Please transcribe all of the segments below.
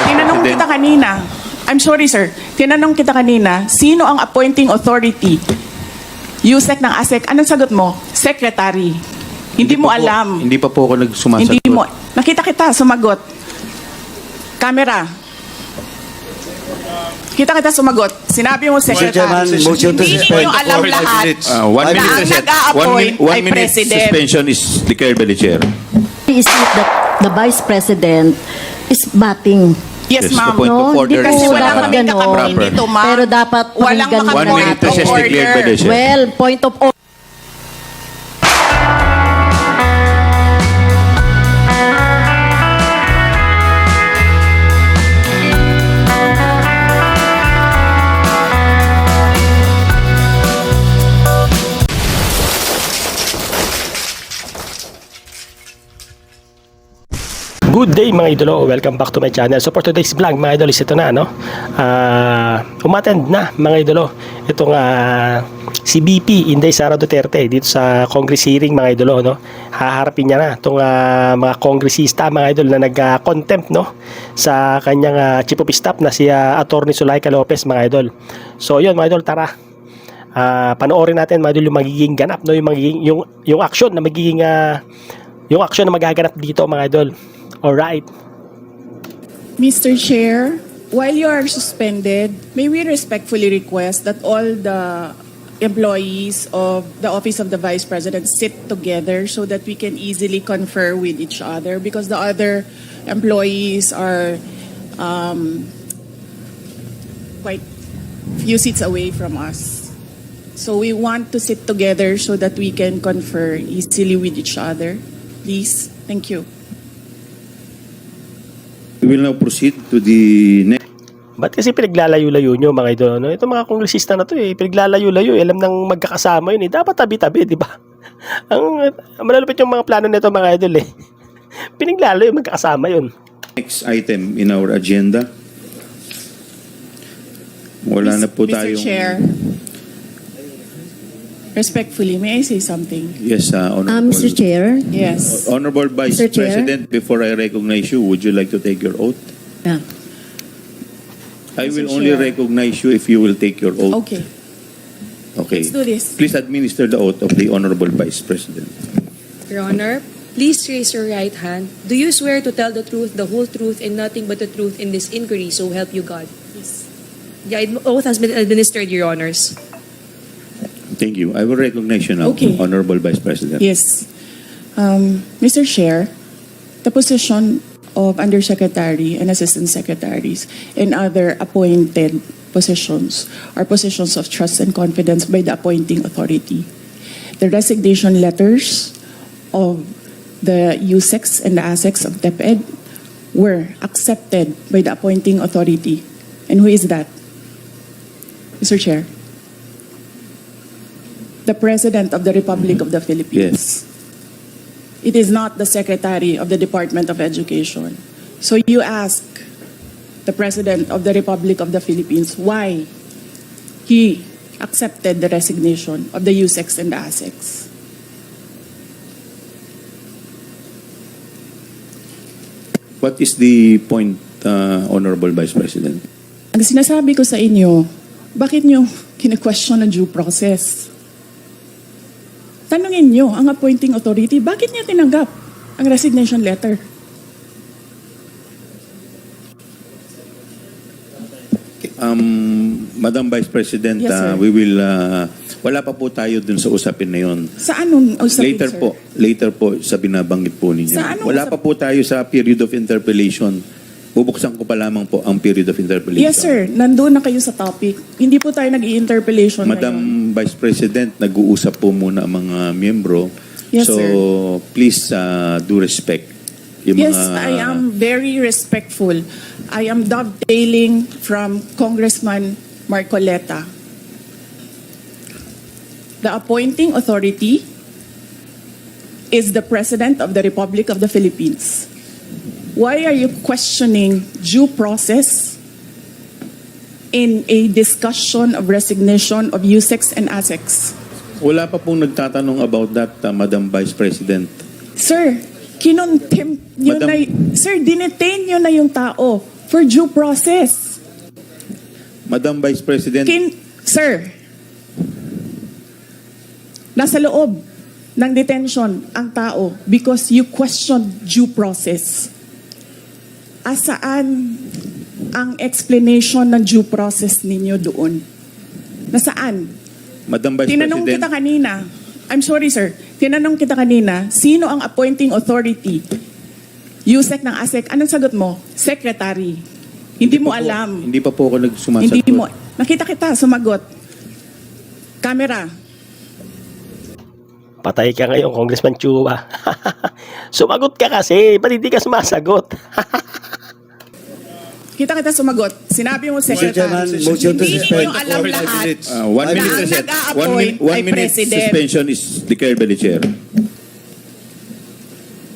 Tinanong kita kanina. I'm sorry, sir. Tinanong kita kanina, sino ang appointing authority? USEC ng ASEC. Anong sagot mo? Secretary. Hindi mo alam. Hindi pa po ako nagsumasagot. Hindi mo. Nakita kita, sumagot. Camera. Kita sumagot. Sinabi mo, Secretary. Chairman, motion to Hindi suspend. niyo alam lahat 1 na minute ang reset. nag-a-appoint ay One minute President. suspension is declared by the chair. Is it that the Vice President is batting? Yes, Yes, ma'am. the point of No, order hindi Kasi po is, wala dapat kaming ganon. kakapin dito, ma'am. Pero dapat Walang pakinggan makapin 1 minute point of recess declared by the order. chair. Well, point of order. Good day mga idolo, welcome back to my channel. So for today's vlog mga idolo is ito na umattend na mga idolo itong si BP Inday Sara Duterte dito sa Congress hearing mga idolo, no? Haharapin niya na itong mga kongresista mga idol na nag-contempt sa kanyang chief of staff na si Attorney Zulaika Lopez mga idol. So yun mga idol, tara. Panoorin natin mga idol yung magiging ganap, yung magiging yung action na magiging yung action na magaganap dito mga idol. Alright. Mr. Chair, while you are suspended, may we respectfully request that all the employees of the Office of the Vice President sit together so that we can easily confer with each other, because the other employees are quite few seats away from us. So we want to sit together so that we can confer easily with each other. Please. Thank you. We will now proceed to the next. Ba't kasi pinaglalayo-layo nyo mga idol? No? Itong mga kongresista na to pinaglalayo-layo. Alam nang magkakasama yun Dapat tabi-tabi, di ba? Ang malalupit yung mga plano nito mga idol Pinaglalayo, magkakasama yun. Next item in our agenda. Wala na po Mr. tayong... Chair, respectfully, may I say something? Yes, Honorable. Mr. Chair. Yes. Honorable Vice Mr. Chair. President, before I recognize you, would you like to take your oath? Yeah. I will Mr. only Chair. recognize you if you will take your oath. Okay. Okay. Let's do this. Please administer the oath of the Honorable Vice President. Your Honor, please raise your right hand. Do you swear to tell the truth, the whole truth, and nothing but the truth in this inquiry, so help you God? Yes. The oath has been administered, Your Honors. Thank you. I will recognize you now, Okay. Honorable Vice President. Yes. Mr. Chair, the position of Undersecretary and Assistant Secretaries and other appointed positions are positions of trust and confidence by the appointing authority. The resignation letters of the USECs and the ASECs of DepEd were accepted by the appointing authority. And who is that? Mr. Chair? The President of the Republic of the Philippines. It is not the Secretary of the Department of Education. So you ask the President of the Republic of the Philippines why he accepted the resignation of the USECs and the ASECs. What is the point, Honorable Vice President? Ang sinasabi ko sa inyo, bakit nyo kine-question ang due process? Tanungin nyo ang appointing authority, bakit niya tinanggap ang resignation letter? Madam Vice President, Yes, sir. we will... wala pa po tayo dun sa usapin na yon. Sa anong usapin, sir? Later po sa binabanggit po ninyo. Sa anong Wala pa po tayo sa period of interpellation. Bubuksan ko pa lamang po ang period of interpellation. Yes, sir. Nandun na kayo sa topic. Hindi po tayo nag-i-interpellation Madam ngayon. Vice President, nag-uusap po muna ang mga miyembro. Yes, so, sir. please do respect. Yung Yes, mga, I am very respectful. I am dovetailing from Congressman Marcoleta. The appointing authority is the President of the Republic of the Philippines. Why are you questioning due process in a discussion of resignation of USECs and ASECs? Wala pa pong nagtatanong about that, Madam Vice President. Sir, kinontempt nyo Madam- na, sir, dinetain nyo na yung tao. for due process. Madam Vice President, Sir, nasa loob ng detention ang tao because you questioned due process. Asaan ang explanation ng due process ninyo doon? Nasaan? Madam Vice Tinanong President, kita kanina, I'm sorry sir, tinanong kita kanina, sino ang appointing authority? USEC ng ASEC, anong sagot mo? Secretary. Hindi mo alam. Hindi pa po ako nagsumasagot. Hindi mo. Nakita kita, sumagot. Camera. Patay ka ngayon, Congressman Chua. Sumagot ka kasi, ba't hindi ka sumasagot? Kita kita sumagot. Sinabi mo, Mr. Chairman, Secretary. motion to Hindi suspend. ninyo alam lahat. 1 minute Ang reset. nag-a-appoint One ay minute President. suspension is declared by the chair.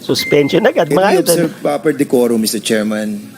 Suspension agad, Can we mga idol. observe proper decorum, Mr. Chairman?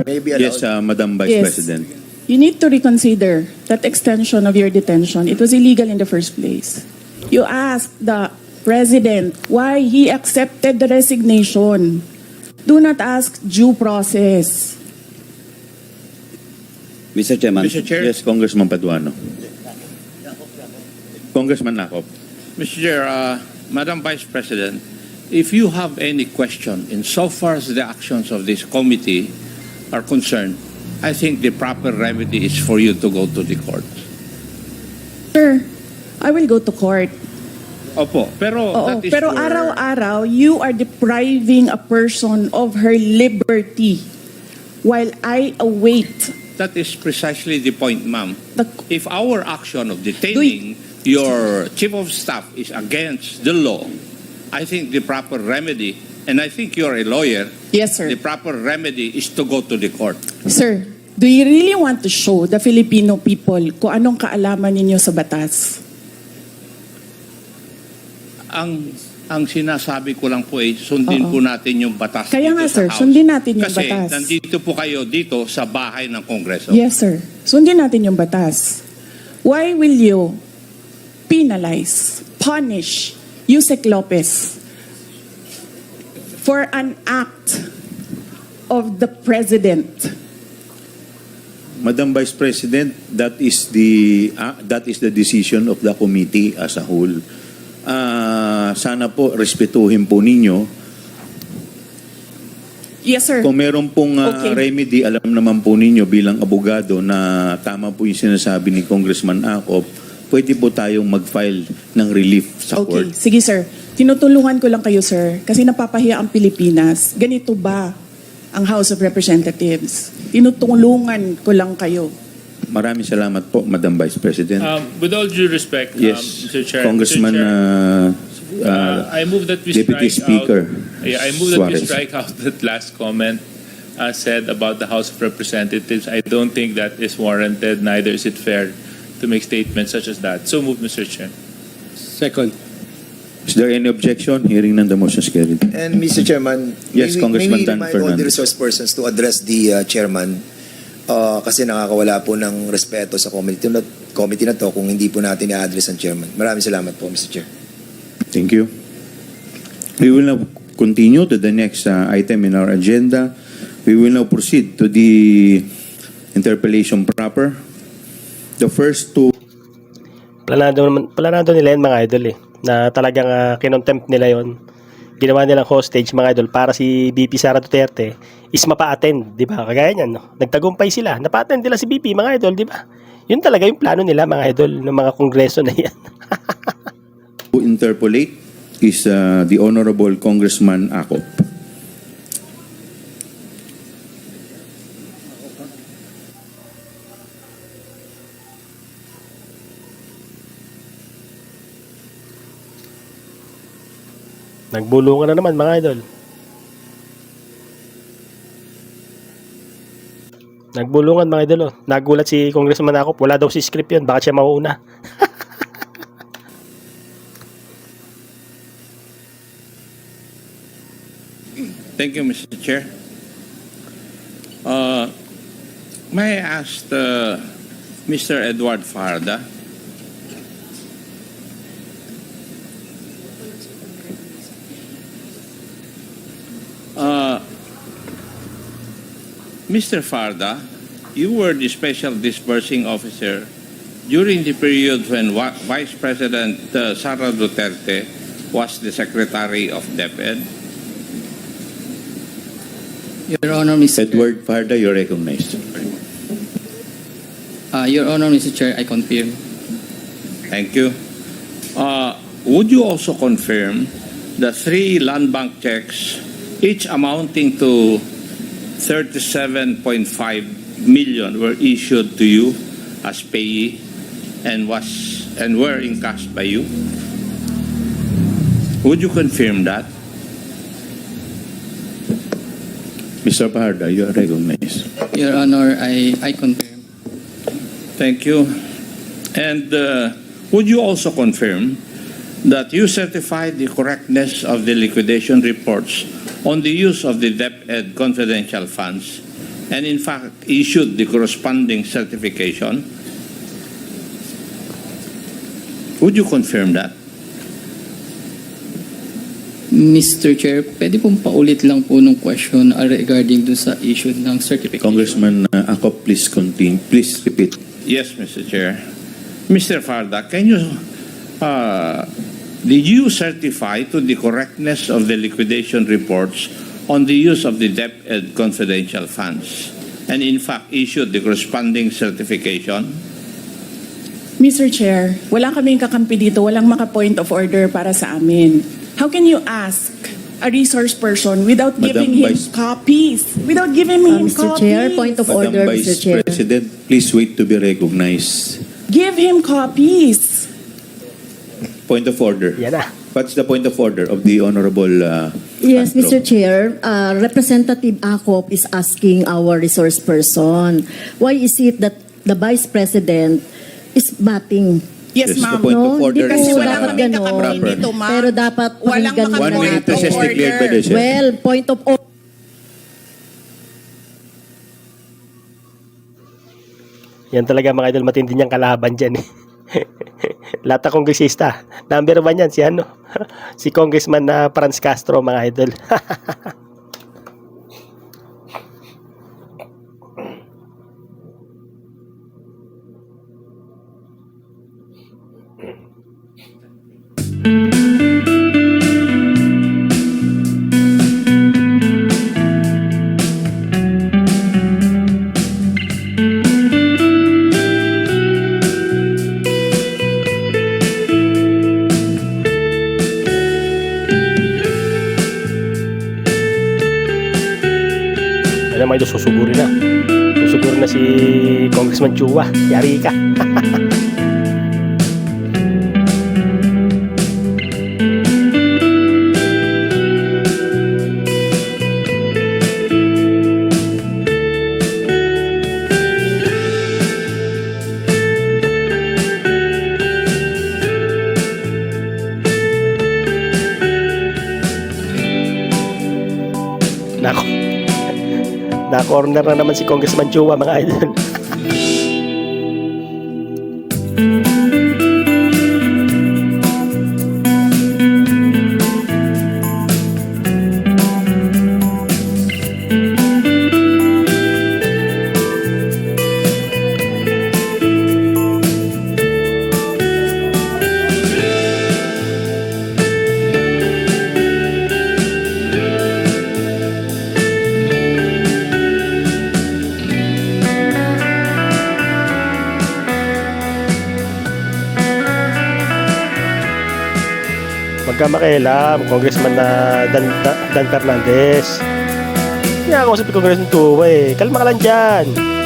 Maybe allowed. Yes, Madam Vice Yes. President. You need to reconsider that extension of your detention. It was illegal in the first place. You asked the President why he accepted the resignation. Do not ask due process. Mr. Chairman. Mr. Chair. Yes, Congressman Paduano. Congressman Nakop. Mr. Chair, Madam Vice President, if you have any question insofar as the actions of this committee are concerned, I think the proper remedy is for you to go to the court. Sir, I will go to court. Opo, pero Oo, that is pero your- araw-araw, you are depriving a person of her liberty while I await That is precisely the point, ma'am. the... If our action of detaining your chief of staff is against the law, I think the proper remedy, and I think you're a lawyer, Yes, sir. the proper remedy is to go to the court. Sir, do you really want to show the Filipino people kung anong kaalaman ninyo sa batas? Ang sinasabi ko lang po ay sundin Oo. po natin yung batas Kaya dito nga, sa sir, House. sundin natin yung Kasi batas. nandito po kayo dito sa bahay ng Kongreso. Yes, sir. Sundin natin yung batas. Why will you penalize, punish Yusek Lopez for an act of the President. Madam Vice President, that is the decision of the committee as a whole. Sana po respetuhin po ninyo. Yes, sir. Kung meron pong Okay. remedy, alam naman po ninyo bilang abogado na tama po yung sinasabi ni Congressman Acop, pwede po tayong mag-file ng relief sa Okay, court. sige sir. Tinutulungan ko lang kayo, sir, kasi napapahiya ang Pilipinas. Ganito ba ang House of Representatives? Tinutulungan ko lang kayo. Maraming salamat po, Madam Vice President. With all due respect, Yes, Mr. Chair, Congressman Mr. Chair, I move that we Deputy strike Speaker out. I move that we Suarez. strike out that last comment said about the House of Representatives. I don't think that is warranted. Neither is it fair to make statements such as that. So move, Mr. Chair. Second. Is there any objection? Hearing none, the motion is carried. And Mr. Chairman, Yes, Congressman Dan may we remind all the Fernandez. resource persons to address the chairman kasi nakakawala po ng respeto sa committee na to kung hindi po natin i-address ang chairman. Maraming salamat po, Mr. Chair. Thank you. We will now continue to the next item in our agenda. We will now proceed to the interpellation proper. The first two Planado nila yan mga idol na talagang kinontempt nila yon. Ginawa nilang hostage mga idol para si BP Sara Duterte is mapa-attend, di ba? Kagaya niyan, no? Nagtagumpay sila, napa-attend nila si BP mga idol, di ba? Yun talaga yung plano nila mga idol ng mga kongreso na yan. to interpolate is the Honorable Congressman Acop. Nagbulungan na naman mga idol. Nagbulungan mga idol. Nagulat si Congressman Acop, wala daw si script yun, baka siya mauuna. Thank you, Mr. Chair. May I ask Mr. Edward Farda? Mr. Farda, you were the special disbursing officer during the period when Vice President Sara Duterte was the Secretary of DepEd. Your Honor, Mr. Edward Farda, you're recognized. Your Honor, Mr. Chair, I confirm. Thank you. Would you also confirm the 3 land bank checks, each amounting to 37.5 million, were issued to you as payee and were encashed by you? Would you confirm that? Mr. Farda, you are recognized. Your Honor, I confirm. Thank you. And would you also confirm that you certified the correctness of the liquidation reports on the use of the DepEd confidential funds and in fact issued the corresponding certification? Would you confirm that? Mr. Chair, pwede pong paulit lang po nung question regarding dun sa issue ng certification. Congressman Acop, please continue. Please repeat. Yes, Mr. Chair. Mr. Farda, can you did you certify to the correctness of the liquidation reports on the use of the DepEd confidential funds and in fact issued the corresponding certification? Mr. Chair, wala kaming kakampi dito, walang maka-point of order para sa amin. How can you ask a resource person without Madam giving him Vice- copies? Without giving him Mr. copies? Chair, point of Madam order, Mr. Vice Chair. President, please wait to be recognized. Give him copies. Point of order. Yan na. What's the point of order of the Honorable Yes, Castro? Mr. Chair, Representative Acop is asking our resource person, why is it that the Vice President is batting? Yes, Yes, the ma'am. point of No, order hindi Kasi po is wala dapat kaming ganon. kakampi proper. dito, ma'am. Pero dapat Walang pakinggan mga 1 muna minute point of recess declared by the order. chair. Well, point of order. Yan talaga mga idol, matindi niyang kalaban dyan eh. Lahat ng kongresista. Number 1 yan, si ano? Si Congressman Franz Castro mga idol. Ano mga idol, susugurin na. Susugurin na si Congressman Chua. Yari ka. Nako. Na-corner na naman si Congressman Chua, mga idol. Magkamakialam, Congressman na Dan Fernandez. Kaya ako sa Congressman Chua eh. Kalma ka lang dyan.